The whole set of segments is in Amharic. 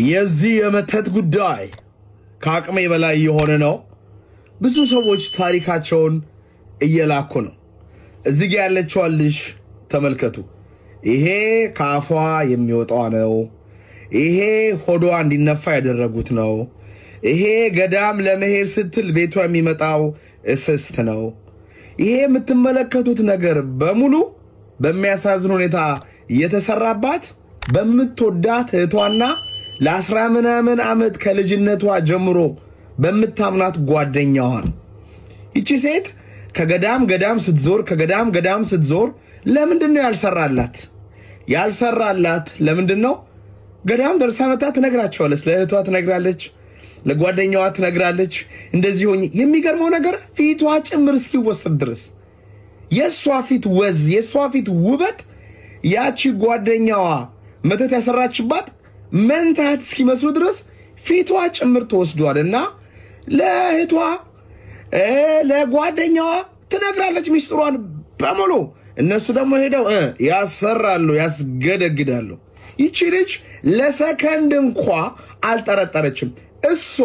የዚህ የመተት ጉዳይ ከአቅሜ በላይ የሆነ ነው። ብዙ ሰዎች ታሪካቸውን እየላኩ ነው። እዚህ ጋር ያለችዋን ልጅ ተመልከቱ። ይሄ ከአፏ የሚወጣው ነው። ይሄ ሆዷ እንዲነፋ ያደረጉት ነው። ይሄ ገዳም ለመሄድ ስትል ቤቷ የሚመጣው እስስት ነው። ይሄ የምትመለከቱት ነገር በሙሉ በሚያሳዝን ሁኔታ የተሰራባት በምትወዳት እህቷና ለ10 ምናምን ዓመት ከልጅነቷ ጀምሮ በምታምናት ጓደኛዋ ነው። ይቺ ሴት ከገዳም ገዳም ስትዞር ለምንድነው ያልሰራላት? ለምንድነው? ገዳም ደርሳ መጣ ትነግራቸዋለች፣ ለእህቷ ትነግራለች፣ ለጓደኛዋ ትነግራለች። እንደዚህ ሆኜ የሚገርመው ነገር ፊቷ ጭምር እስኪወሰድ ድረስ የሷ ፊት ወዝ፣ የሷ ፊት ውበት ያቺ ጓደኛዋ መተት ያሰራችባት መንታት እስኪመስሉ ድረስ ፊቷ ጭምር ተወስዷልና ለእህቷ ለጓደኛዋ ትነግራለች ሚስጥሯን በሙሉ። እነሱ ደግሞ ሄደው ያሰራሉ፣ ያስገደግዳሉ። ይቺ ልጅ ለሰከንድ እንኳ አልጠረጠረችም። እሷ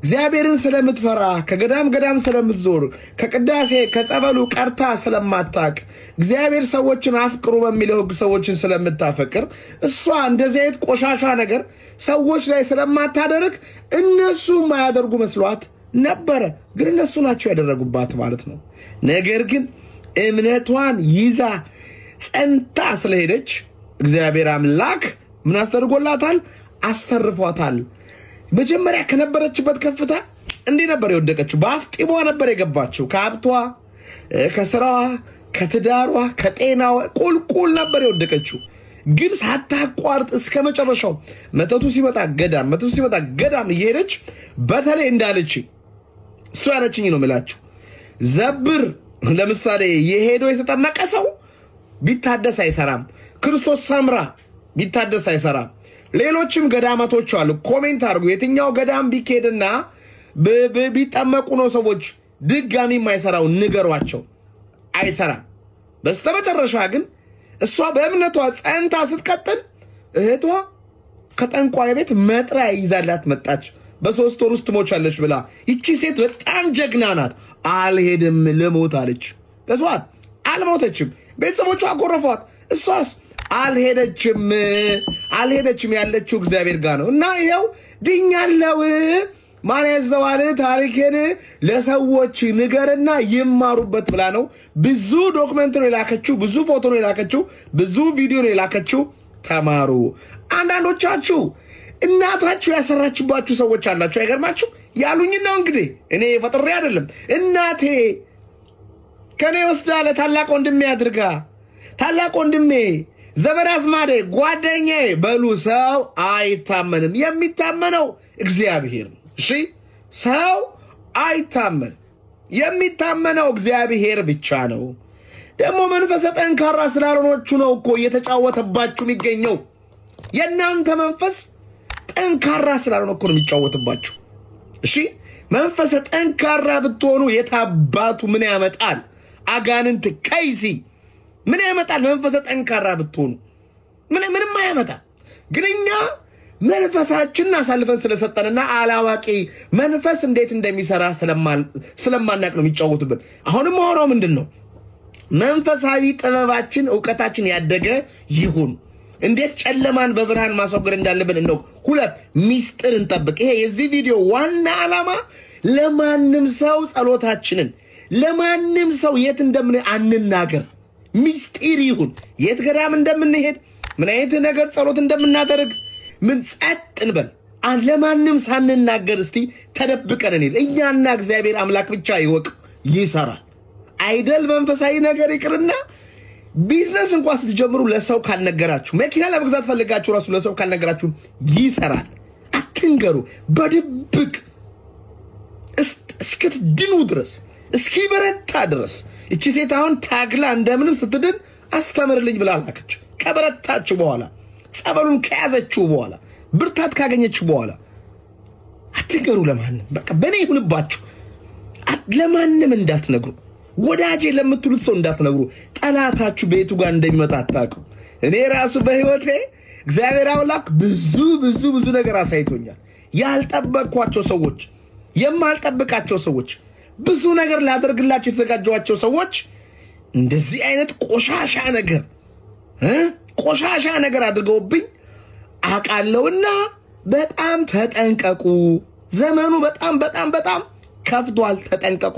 እግዚአብሔርን ስለምትፈራ ከገዳም ስለምትዞር ከቅዳሴ ከጸበሉ ቀርታ ስለማታቅ እግዚአብሔር ሰዎችን አፍቅሩ በሚለው ሕግ ሰዎችን ስለምታፈቅር እሷ እንደዚህ አይነት ቆሻሻ ነገር ሰዎች ላይ ስለማታደርግ እነሱ ማያደርጉ መስሏት ነበረ። ግን እነሱ ናቸው ያደረጉባት ማለት ነው። ነገር ግን እምነቷን ይዛ ጸንታ ስለሄደች እግዚአብሔር አምላክ ምን አስተርጎላታል? አስተርፏታል። መጀመሪያ ከነበረችበት ከፍታ እንዲህ ነበር የወደቀችው። በአፍጢሟ ነበር የገባችው። ከሀብቷ፣ ከስራዋ፣ ከትዳሯ፣ ከጤናዋ ቁልቁል ነበር የወደቀችው። ግን ሳታቋርጥ እስከ መጨረሻው መተቱ ሲመጣ ገዳም እየሄደች በተለይ እንዳለች እሱ ያለችኝ ነው የምላችሁ። ዘብር ለምሳሌ የሄዶ የተጠመቀ ሰው ቢታደስ አይሰራም። ክርስቶስ ሰምራ ቢታደስ አይሰራም። ሌሎችም ገዳማቶች አሉ። ኮሜንት አድርጉ። የትኛው ገዳም ቢኬድና ቢጠመቁ ነው ሰዎች ድጋሚ የማይሰራው ንገሯቸው። አይሰራም። በስተመጨረሻ ግን እሷ በእምነቷ ጸንታ ስትቀጥል እህቷ ከጠንቋይ ቤት መጥሪያ ይዛላት መጣች። በ3 ወር ውስጥ ትሞቻለች ብላ። ይቺ ሴት በጣም ጀግና ናት። አልሄድም ልሞት አለች። በሷት አልሞተችም። ቤተሰቦቿ አጎረፏት። እሷስ አልሄደችም። ያለችው እግዚአብሔር ጋር ነው። እና ይኸው ድኛለው። ማን ያዘዋል? ታሪኬን ለሰዎች ንገርና ይማሩበት ብላ ነው። ብዙ ዶክመንት ነው የላከችው፣ ብዙ ፎቶ ነው የላከችው፣ ብዙ ቪዲዮ ነው የላከችው። ተማሩ። አንዳንዶቻችሁ እናታችሁ ያሰራችባችሁ ሰዎች አላችሁ። አይገርማችሁ? ያሉኝ ነው እንግዲህ እኔ ፈጥሬ አይደለም። እናቴ ከኔ ወስዳ ለታላቅ ወንድሜ አድርጋ፣ ታላቅ ወንድሜ ዘመድ አዝማዴ ጓደኛዬ በሉ። ሰው አይታመንም። የሚታመነው እግዚአብሔር ነው። እሺ፣ ሰው አይታመን። የሚታመነው እግዚአብሔር ብቻ ነው። ደግሞ መንፈሰ ጠንካራ ስላልሆናችሁ ነው እኮ እየተጫወተባችሁ የሚገኘው። የእናንተ መንፈስ ጠንካራ ስላልሆነ እኮ ነው የሚጫወትባችሁ። እሺ፣ መንፈሰ ጠንካራ ብትሆኑ የታባቱ ምን ያመጣል? አጋንንት ከይሲ ምን ያመጣል? መንፈሰ ጠንካራ ብትሆኑ ምንም አያመጣ። ግን እኛ መንፈሳችንን አሳልፈን ስለሰጠንና አላዋቂ መንፈስ እንዴት እንደሚሰራ ስለማናቅ ነው የሚጫወቱብን። አሁንም ሆኖ ምንድነው መንፈሳዊ ጥበባችን ዕውቀታችን ያደገ ይሁን። እንዴት ጨለማን በብርሃን ማስወገድ እንዳለብን ነው። 2 ሚስጥር እንጠብቅ። ይሄ የዚህ ቪዲዮ ዋና ዓላማ ለማንም ሰው ጸሎታችንን ለማንም ሰው የት እንደምን አንናገር። ሚስጥር ይሁን። የት ገዳም እንደምንሄድ ምን አይነት ነገር ጸሎት እንደምናደርግ ምን ጸጥ እንበል። ለማንም ሳንናገር እስቲ ተደብቀን እንሂድ። እኛና እግዚአብሔር አምላክ ብቻ ይወቅ። ይሰራል አይደል? መንፈሳዊ ነገር ይቅርና ቢዝነስ እንኳን ስትጀምሩ ለሰው ካልነገራችሁ፣ መኪና ለመግዛት ፈልጋችሁ ራሱ ለሰው ካልነገራችሁ ይሰራል። አትንገሩ። በድብቅ እስክትድኑ ድረስ እስኪበረታ ድረስ። እቺ ሴት አሁን ታግላ እንደምንም ስትድን አስተምርልኝ ብላ ላከች። ከበረታችሁ በኋላ ጸበሉን ከያዘችው በኋላ ብርታት ካገኘችው በኋላ አትንገሩ ለማንም። በቃ በኔ ይሁንባችሁ። ለማንም እንዳትነግሩ። ወዳጄ ለምትሉት ሰው እንዳትነግሩ። ጠላታችሁ ቤቱ ጋር እንደሚመጣ አታውቁ። እኔ ራሱ በህይወቴ እግዚአብሔር አምላክ ብዙ ነገር አሳይቶኛል። ያልጠበቅኳቸው ሰዎች፣ የማልጠብቃቸው ሰዎች፣ ብዙ ነገር ላደርግላቸው የተዘጋጀዋቸው ሰዎች እንደዚህ አይነት ቆሻሻ ነገር አድርገውብኝ አቃለውና በጣም ተጠንቀቁ። ዘመኑ በጣም ከፍቷል። ተጠንቀቁ።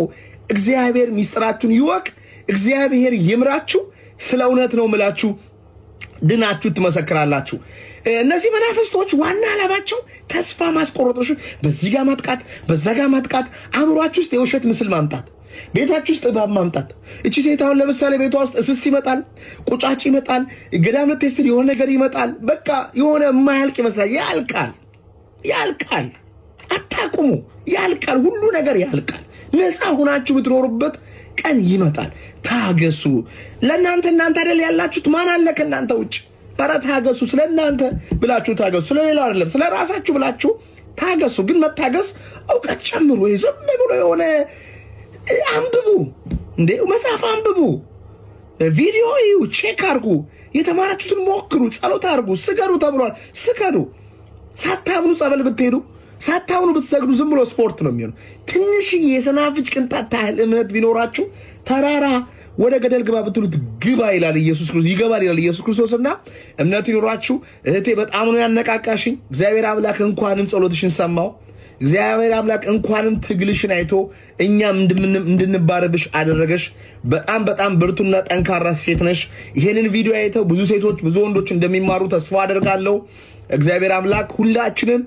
እግዚአብሔር ሚስጥራችሁን ይወቅ። እግዚአብሔር ይምራችሁ። ስለ እውነት ነው ምላችሁ፣ ድናችሁ ትመሰክራላችሁ። እነዚህ መናፍስቶች ዋና ዓላማቸው ተስፋ ማስቆረጦች፣ በዚህ ጋር ማጥቃት፣ በዛ ጋር ማጥቃት፣ አእምሯችሁ ውስጥ የውሸት ምስል ማምጣት፣ ቤታችሁ ውስጥ እባብ ማምጣት። እቺ ሴት አሁን ለምሳሌ ቤቷ ውስጥ እስስት ይመጣል፣ ቁጫጭ ይመጣል፣ ገዳም ልትስል የሆነ ነገር ይመጣል። በቃ የሆነ የማያልቅ ይመስላል። ያልቃል። አታቁሙ። ያልቃል። ሁሉ ነገር ያልቃል። ነፃ ሁናችሁ የምትኖሩበት ቀን ይመጣል። ታገሱ። ለእናንተ አይደል ያላችሁት? ማን አለ ከእናንተ ውጭ? ኧረ ታገሱ። ስለእናንተ ብላችሁ ታገሱ። ስለሌላው አይደለም፣ ስለራሳችሁ ብላችሁ ታገሱ። ግን መታገስ እውቀት ጨምሩ። ዝም ብሎ የሆነ አንብቡ እንዴ፣ መጽሐፍ አንብቡ፣ ቪዲዮ እዩ፣ ቼክ አርጉ፣ የተማራችሁትን ሞክሩ፣ ጸሎት አርጉ፣ ስገዱ ተብሏል። ስገዱ። ሳታምኑ ጸበል ብትሄዱ፣ ሳታምኑ ብትሰግዱ ዝም ብሎ ስፖርት ነው የሚሆነው። ትንሽዬ የሰናፍጭ ቅንጣት ታህል እምነት ቢኖራችሁ ተራራ ወደ ገደል ግባ ብትሉት ግባ ይላል ኢየሱስ ክርስቶስ፣ ይገባል ይላል ኢየሱስ ክርስቶስና እምነት ይኖራችሁ። እህቴ በጣም ነው ያነቃቃሽኝ። እግዚአብሔር አምላክ እንኳንም ጸሎትሽን ሰማው። እግዚአብሔር አምላክ እንኳንም ትግልሽን አይቶ እኛም እንድንባረብሽ አደረገሽ። በጣም ብርቱና ጠንካራ ሴት ነሽ። ይሄንን ቪዲዮ አይተው ብዙ ሴቶች ብዙ ወንዶች እንደሚማሩ ተስፋ አደርጋለሁ። እግዚአብሔር አምላክ ሁላችንም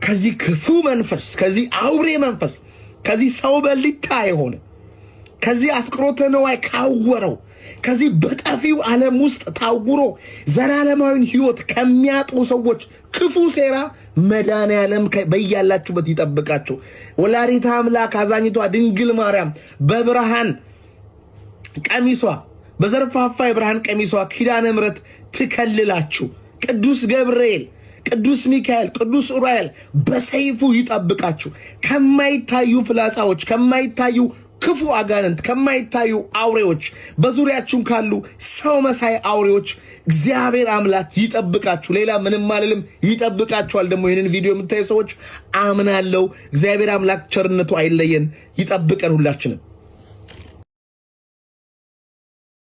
ከዚህ ክፉ መንፈስ፣ ከዚህ አውሬ መንፈስ፣ ከዚህ ሰው በሊታ የሆነ ከዚህ አፍቅሮተ ነዋይ ካወረው ከዚህ በጠፊው ዓለም ውስጥ ታውሮ ዘላለማዊን ሕይወት ከሚያጡ ሰዎች ክፉ ሴራ መድኃኔዓለም በያላችሁበት ይጠብቃችሁ። ወላዲተ አምላክ አዛኝቷ ድንግል ማርያም በብርሃን ቀሚሷ፣ በዘርፋፋ የብርሃን ቀሚሷ ኪዳነ ምሕረት ትከልላችሁ። ቅዱስ ገብርኤል፣ ቅዱስ ሚካኤል፣ ቅዱስ ኡራኤል በሰይፉ ይጠብቃችሁ። ከማይታዩ ፍላጻዎች፣ ከማይታዩ ክፉ አጋንንት፣ ከማይታዩ አውሬዎች፣ በዙሪያችሁም ካሉ ሰው መሳይ አውሬዎች እግዚአብሔር አምላክ ይጠብቃችሁ። ሌላ ምንም አልልም። ይጠብቃችኋል። ደግሞ ይህንን ቪዲዮ የምታዩ ሰዎች አምናለሁ። እግዚአብሔር አምላክ ቸርነቱ አይለየን፣ ይጠብቀን ሁላችንም።